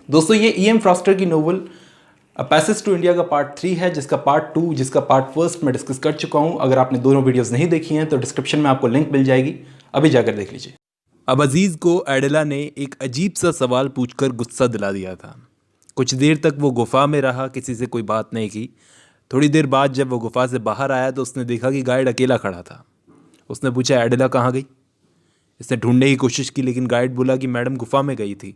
दोस्तों ये E M Froster की नोवेल पैसेज टू इंडिया का पार्ट 3 है, जिसका पार्ट 2 जिसका पार्ट फर्स्ट मैं डिस्कस कर चुका हूं। अगर आपने दोनों वीडियोस नहीं देखी हैं तो डिस्क्रिप्शन में आपको लिंक मिल जाएगी, अभी जाकर देख लीजिए। अब अजीज़ को एडेला ने एक अजीब सा सवाल पूछकर गुस्सा दिला दिया था। कुछ देर तक वो गुफा में रहा, किसी से कोई बात नहीं की। थोड़ी देर बाद जब वो गुफा से बाहर आया तो उसने देखा कि गाइड अकेला खड़ा था। उसने पूछा, एडेला कहाँ गई? इसने ढूंढने की कोशिश की, लेकिन गाइड बोला कि मैडम गुफा में गई थी।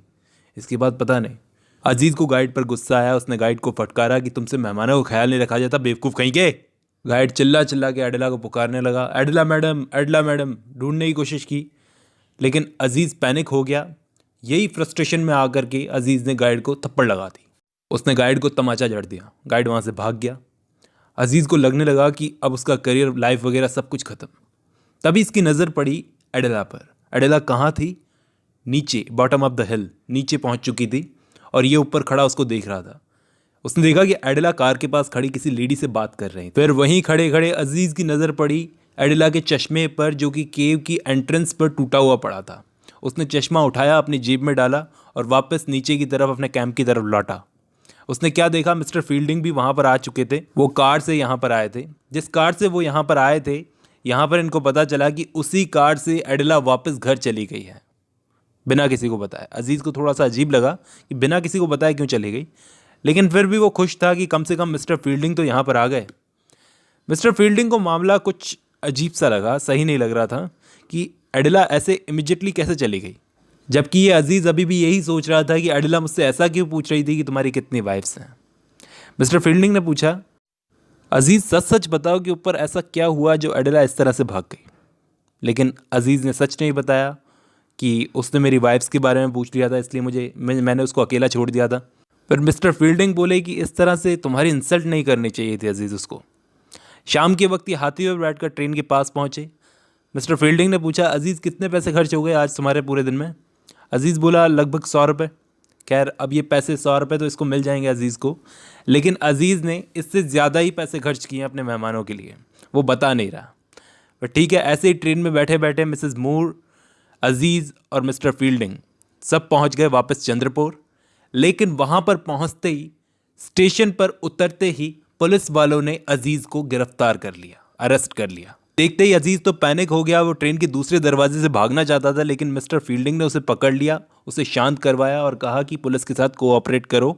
इसके बाद पता नहीं। अजीज़ को गाइड पर गुस्सा आया। उसने गाइड को फटकारा कि तुमसे मेहमानों को ख्याल नहीं रखा जाता, बेवकूफ़ कहीं के। गाइड चिल्ला चिल्ला के एडेला को पुकारने लगा, एडेला मैडम, एडेला मैडम। ढूंढने की कोशिश की, लेकिन अजीज़ पैनिक हो गया। यही फ्रस्ट्रेशन में आकर के अजीज़ ने गाइड को थप्पड़ लगा दी। उसने गाइड को तमाचा जड़ दिया। गाइड वहाँ से भाग गया। अजीज़ को लगने लगा कि अब उसका करियर, लाइफ वगैरह सब कुछ ख़त्म। तभी इसकी नज़र पड़ी एडेला पर। एडेला कहाँ थी? नीचे, बॉटम ऑफ द हिल, नीचे पहुँच चुकी थी और ये ऊपर खड़ा उसको देख रहा था। उसने देखा कि एडेला कार के पास खड़ी किसी लेडी से बात कर रही। फिर वहीं खड़े खड़े अजीज़ की नज़र पड़ी एडेला के चश्मे पर, जो कि केव की एंट्रेंस पर टूटा हुआ पड़ा था। उसने चश्मा उठाया, अपनी जेब में डाला और वापस नीचे की तरफ अपने कैंप की तरफ लौटा। उसने क्या देखा, मिस्टर फील्डिंग भी वहाँ पर आ चुके थे। वो कार से यहाँ पर आए थे। जिस कार से वो यहाँ पर आए थे, यहाँ पर इनको पता चला कि उसी कार से एडेला वापस घर चली गई है, बिना किसी को बताए। अजीज़ को थोड़ा सा अजीब लगा कि बिना किसी को बताए क्यों चली गई, लेकिन फिर भी वो खुश था कि कम से कम मिस्टर फील्डिंग तो यहाँ पर आ गए। मिस्टर फील्डिंग को मामला कुछ अजीब सा लगा, सही नहीं लग रहा था कि एडेला ऐसे इमिजिएटली कैसे चली गई, जबकि ये अजीज़ अभी भी यही सोच रहा था कि एडेला मुझसे ऐसा क्यों पूछ रही थी कि तुम्हारी कितनी वाइफ्स हैं। मिस्टर फील्डिंग ने पूछा, अजीज़ सच सच बताओ कि ऊपर ऐसा क्या हुआ जो एडेला इस तरह से भाग गई। लेकिन अजीज़ ने सच नहीं बताया कि उसने मेरी वाइफ्स के बारे में पूछ लिया था, इसलिए मैंने उसको अकेला छोड़ दिया था। फिर मिस्टर फील्डिंग बोले कि इस तरह से तुम्हारी इंसल्ट नहीं करनी चाहिए थी अजीज़ उसको। शाम के वक्त ये हाथी पर बैठकर ट्रेन के पास पहुंचे। मिस्टर फील्डिंग ने पूछा, अजीज़ कितने पैसे खर्च हो गए आज तुम्हारे पूरे दिन में? अजीज़ बोला, लगभग 100 रुपये। खैर, अब ये पैसे 100 रुपये तो इसको मिल जाएंगे अजीज़ को, लेकिन अजीज़ ने इससे ज़्यादा ही पैसे खर्च किए अपने मेहमानों के लिए। वो बता नहीं रहा। पर ठीक है, ऐसे ही ट्रेन में बैठे बैठे मिसेस मूर, अजीज़ और मिस्टर फील्डिंग सब पहुंच गए वापस चंद्रपुर। लेकिन वहाँ पर पहुँचते ही, स्टेशन पर उतरते ही पुलिस वालों ने अजीज़ को गिरफ्तार कर लिया, अरेस्ट कर लिया। देखते ही अजीज़ तो पैनिक हो गया। वो ट्रेन के दूसरे दरवाजे से भागना चाहता था, लेकिन मिस्टर फील्डिंग ने उसे पकड़ लिया, उसे शांत करवाया और कहा कि पुलिस के साथ कोऑपरेट करो।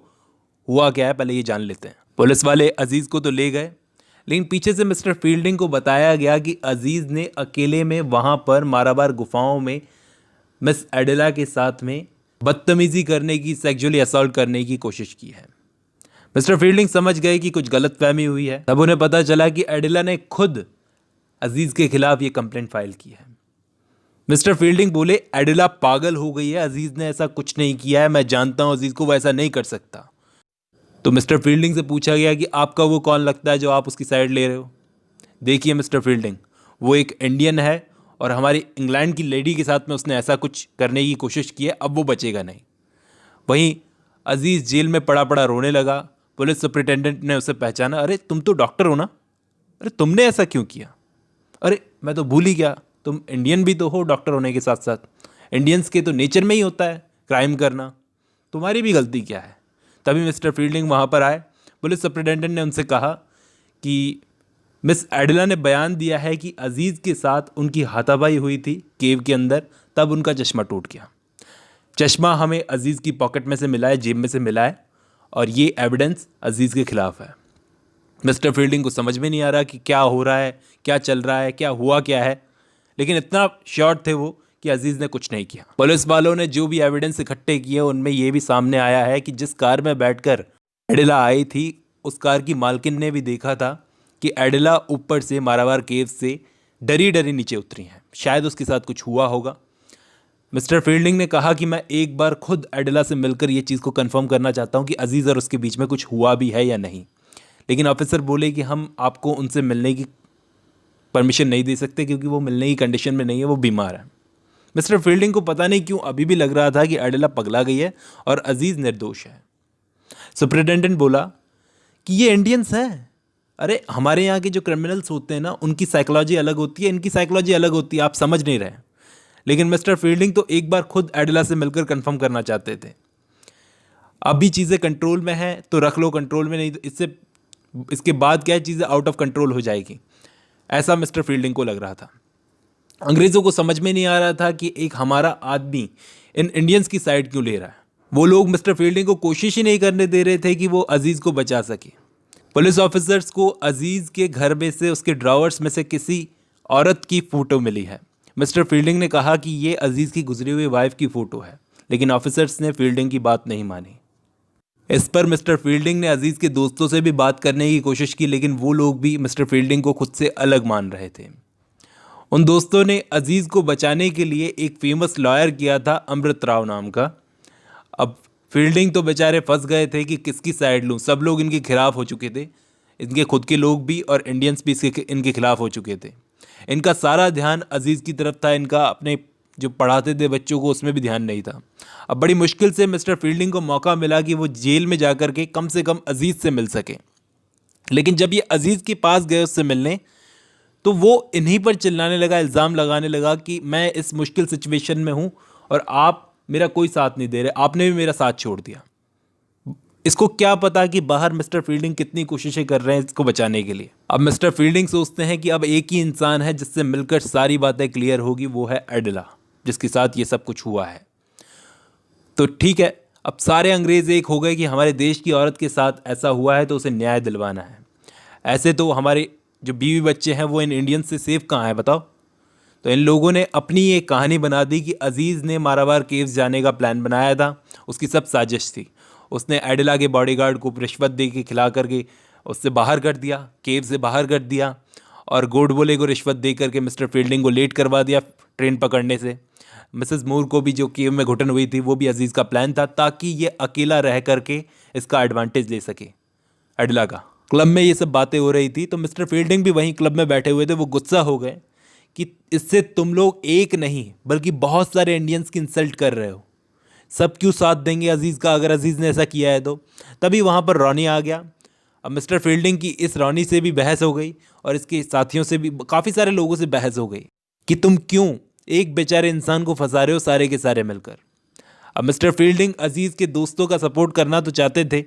हुआ क्या है पहले ये जान लेते हैं। पुलिस वाले अजीज़ को तो ले गए, लेकिन पीछे से मिस्टर फील्डिंग को बताया गया कि अजीज़ ने अकेले में वहाँ पर माराबार गुफाओं में मिस एडेला के साथ में बदतमीज़ी करने की, सेक्सुअली असॉल्ट करने की कोशिश की है। मिस्टर फील्डिंग समझ गए कि कुछ गलतफहमी हुई है। तब उन्हें पता चला कि एडेला ने खुद अजीज़ के खिलाफ ये कंप्लेंट फाइल की है। मिस्टर फील्डिंग बोले, एडेला पागल हो गई है, अजीज़ ने ऐसा कुछ नहीं किया है, मैं जानता हूँ अजीज़ को, वो ऐसा नहीं कर सकता। तो मिस्टर फील्डिंग से पूछा गया कि आपका वो कौन लगता है जो आप उसकी साइड ले रहे हो? देखिए मिस्टर फील्डिंग, वो एक इंडियन है और हमारी इंग्लैंड की लेडी के साथ में उसने ऐसा कुछ करने की कोशिश की है, अब वो बचेगा नहीं। वहीं अजीज़ जेल में पड़ा पड़ा रोने लगा। पुलिस सुपरिटेंडेंट ने उसे पहचाना, अरे तुम तो डॉक्टर हो ना, अरे तुमने ऐसा क्यों किया? अरे मैं तो भूल ही गया, तुम इंडियन भी तो हो डॉक्टर होने के साथ साथ। इंडियंस के तो नेचर में ही होता है क्राइम करना, तुम्हारी भी गलती क्या है? तभी मिस्टर फील्डिंग वहाँ पर आए। पुलिस सुपरिटेंडेंट ने उनसे कहा कि मिस एडेला ने बयान दिया है कि अजीज़ के साथ उनकी हाथापाई हुई थी केव के अंदर, तब उनका चश्मा टूट गया। चश्मा हमें अजीज़ की पॉकेट में से मिला है, जेब में से मिला है, और ये एविडेंस अजीज़ के खिलाफ है। मिस्टर फील्डिंग को समझ में नहीं आ रहा कि क्या हो रहा है, क्या चल रहा है, क्या हुआ क्या है, लेकिन इतना श्योर थे वो कि अजीज़ ने कुछ नहीं किया। पुलिस वालों ने जो भी एविडेंस इकट्ठे किए उनमें ये भी सामने आया है कि जिस कार में बैठकर एडेला आई थी, उस कार की मालकिन ने भी देखा था कि एडेला ऊपर से माराबार केव से डरी डरी नीचे उतरी हैं। शायद उसके साथ कुछ हुआ होगा। मिस्टर फील्डिंग ने कहा कि मैं एक बार खुद एडेला से मिलकर ये चीज़ को कंफर्म करना चाहता हूँ कि अजीज़ और उसके बीच में कुछ हुआ भी है या नहीं। लेकिन ऑफिसर बोले कि हम आपको उनसे मिलने की परमिशन नहीं दे सकते क्योंकि वो मिलने की कंडीशन में नहीं है, वो बीमार है। मिस्टर फील्डिंग को पता नहीं क्यों अभी भी लग रहा था कि एडेला पगला गई है और अजीज़ निर्दोष है। सुपरिटेंडेंट बोला कि ये इंडियंस हैं, अरे हमारे यहाँ के जो क्रिमिनल्स होते हैं ना, उनकी साइकोलॉजी अलग होती है, इनकी साइकोलॉजी अलग होती है, आप समझ नहीं रहे। लेकिन मिस्टर फील्डिंग तो एक बार खुद एडेला से मिलकर कंफर्म करना चाहते थे। अभी चीज़ें कंट्रोल में हैं तो रख लो कंट्रोल में, नहीं तो इसके बाद क्या है, चीज़ें आउट ऑफ कंट्रोल हो जाएगी। ऐसा मिस्टर फील्डिंग को लग रहा था। अंग्रेज़ों को समझ में नहीं आ रहा था कि एक हमारा आदमी इन इंडियंस की साइड क्यों ले रहा है। वो लोग मिस्टर फील्डिंग को कोशिश ही नहीं करने दे रहे थे कि वो अजीज़ को बचा सके। पुलिस ऑफिसर्स को अजीज़ के घर में से उसके ड्रॉवर्स में से किसी औरत की फ़ोटो मिली है। मिस्टर फील्डिंग ने कहा कि ये अजीज़ की गुजरी हुई वाइफ की फ़ोटो है, लेकिन ऑफिसर्स ने फील्डिंग की बात नहीं मानी। इस पर मिस्टर फील्डिंग ने अजीज़ के दोस्तों से भी बात करने की कोशिश की, लेकिन वो लोग भी मिस्टर फील्डिंग को खुद से अलग मान रहे थे। उन दोस्तों ने अजीज़ को बचाने के लिए एक फेमस लॉयर किया था, अमृत राव नाम का। अब फील्डिंग तो बेचारे फंस गए थे कि किसकी साइड लूँ। सब लोग इनके खिलाफ हो चुके थे, इनके खुद के लोग भी और इंडियंस भी इनके खिलाफ हो चुके थे। इनका सारा ध्यान अजीज़ की तरफ था, इनका अपने जो पढ़ाते थे बच्चों को उसमें भी ध्यान नहीं था। अब बड़ी मुश्किल से मिस्टर फील्डिंग को मौका मिला कि वो जेल में जाकर के कम से कम अजीज़ से मिल सके। लेकिन जब ये अजीज़ के पास गए उससे मिलने, तो वो इन्हीं पर चिल्लाने लगा, इल्ज़ाम लगाने लगा कि मैं इस मुश्किल सिचुएशन में हूँ और आप मेरा कोई साथ नहीं दे रहे, आपने भी मेरा साथ छोड़ दिया। इसको क्या पता कि बाहर मिस्टर फील्डिंग कितनी कोशिशें कर रहे हैं इसको बचाने के लिए। अब मिस्टर फील्डिंग सोचते हैं कि अब एक ही इंसान है जिससे मिलकर सारी बातें क्लियर होगी, वो है एडिला, जिसके साथ ये सब कुछ हुआ है। तो ठीक है, अब सारे अंग्रेज़ एक हो गए कि हमारे देश की औरत के साथ ऐसा हुआ है तो उसे न्याय दिलवाना है। ऐसे तो हमारे जो बीवी बच्चे हैं वो इन इंडियंस से सेफ कहाँ हैं बताओ। तो इन लोगों ने अपनी एक कहानी बना दी कि अजीज़ ने माराबार केव्स जाने का प्लान बनाया था, उसकी सब साजिश थी। उसने एडिला के बॉडीगार्ड को रिश्वत दे के खिला करके उससे बाहर कर दिया, केव से बाहर कर दिया, और गोडबोले को रिश्वत दे करके मिस्टर फील्डिंग को लेट करवा दिया ट्रेन पकड़ने से। मिसेस मूर को भी जो केव में घुटन हुई थी वो भी अजीज़ का प्लान था, ताकि ये अकेला रह करके इसका एडवांटेज ले सके एडिला का। क्लब में ये सब बातें हो रही थी तो मिस्टर फील्डिंग भी वहीं क्लब में बैठे हुए थे। वो गुस्सा हो गए कि इससे तुम लोग एक नहीं बल्कि बहुत सारे इंडियंस की इंसल्ट कर रहे हो, सब क्यों साथ देंगे अजीज़ का अगर अजीज़ ने ऐसा किया है तो। तभी वहाँ पर रॉनी आ गया। अब मिस्टर फील्डिंग की इस रॉनी से भी बहस हो गई और इसके साथियों से भी, काफ़ी सारे लोगों से बहस हो गई कि तुम क्यों एक बेचारे इंसान को फंसा रहे हो सारे के सारे मिलकर। अब मिस्टर फील्डिंग अजीज़ के दोस्तों का सपोर्ट करना तो चाहते थे,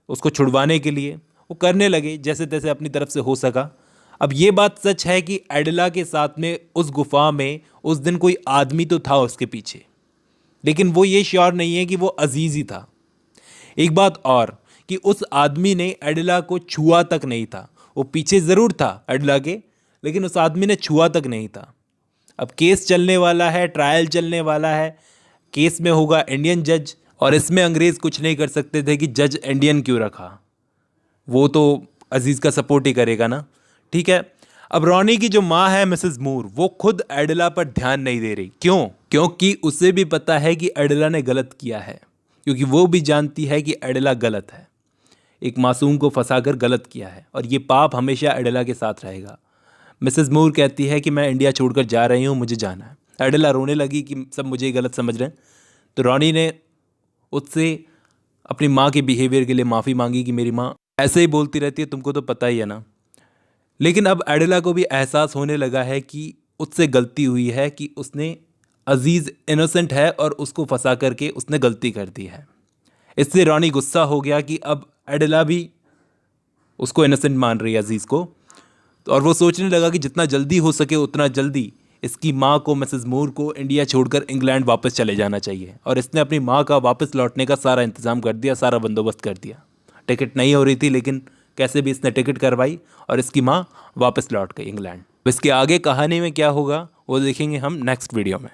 उसको छुड़वाने के लिए वो करने लगे जैसे तैसे अपनी तरफ से हो सका। अब ये बात सच है कि एडिला के साथ में उस गुफा में उस दिन कोई आदमी तो था उसके पीछे, लेकिन वो ये श्योर नहीं है कि वो अजीज़ ही था। एक बात और कि उस आदमी ने एडिला को छुआ तक नहीं था। वो पीछे ज़रूर था एडिला के, लेकिन उस आदमी ने छुआ तक नहीं था। अब केस चलने वाला है, ट्रायल चलने वाला है, केस में होगा इंडियन जज, और इसमें अंग्रेज़ कुछ नहीं कर सकते थे कि जज इंडियन क्यों रखा, वो तो अजीज़ का सपोर्ट ही करेगा ना। ठीक है, अब रॉनी की जो माँ है मिसेस मूर, वो खुद एडिला पर ध्यान नहीं दे रही। क्यों? क्योंकि उसे भी पता है कि एडिला ने गलत किया है, क्योंकि वो भी जानती है कि एडिला गलत है, एक मासूम को फंसाकर गलत किया है, और ये पाप हमेशा एडिला के साथ रहेगा। मिसेस मूर कहती है कि मैं इंडिया छोड़कर जा रही हूँ, मुझे जाना है। एडिला रोने लगी कि सब मुझे गलत समझ रहे हैं। तो रॉनी ने उससे अपनी माँ के बिहेवियर के लिए माफ़ी मांगी कि मेरी माँ ऐसे ही बोलती रहती है, तुमको तो पता ही है ना। लेकिन अब एडिला को भी एहसास होने लगा है कि उससे गलती हुई है, कि उसने अजीज़ इनोसेंट है और उसको फंसा करके उसने गलती कर दी है। इससे रॉनी गुस्सा हो गया कि अब एडिला भी उसको इनोसेंट मान रही है अजीज़ को, और वो सोचने लगा कि जितना जल्दी हो सके उतना जल्दी इसकी माँ को, मिसेस मूर को इंडिया छोड़कर इंग्लैंड वापस चले जाना चाहिए। और इसने अपनी माँ का वापस लौटने का सारा इंतज़ाम कर दिया, सारा बंदोबस्त कर दिया। टिकट नहीं हो रही थी, लेकिन कैसे भी इसने टिकट करवाई और इसकी माँ वापस लौट गई इंग्लैंड। इसके आगे कहानी में क्या होगा वो देखेंगे हम नेक्स्ट वीडियो में।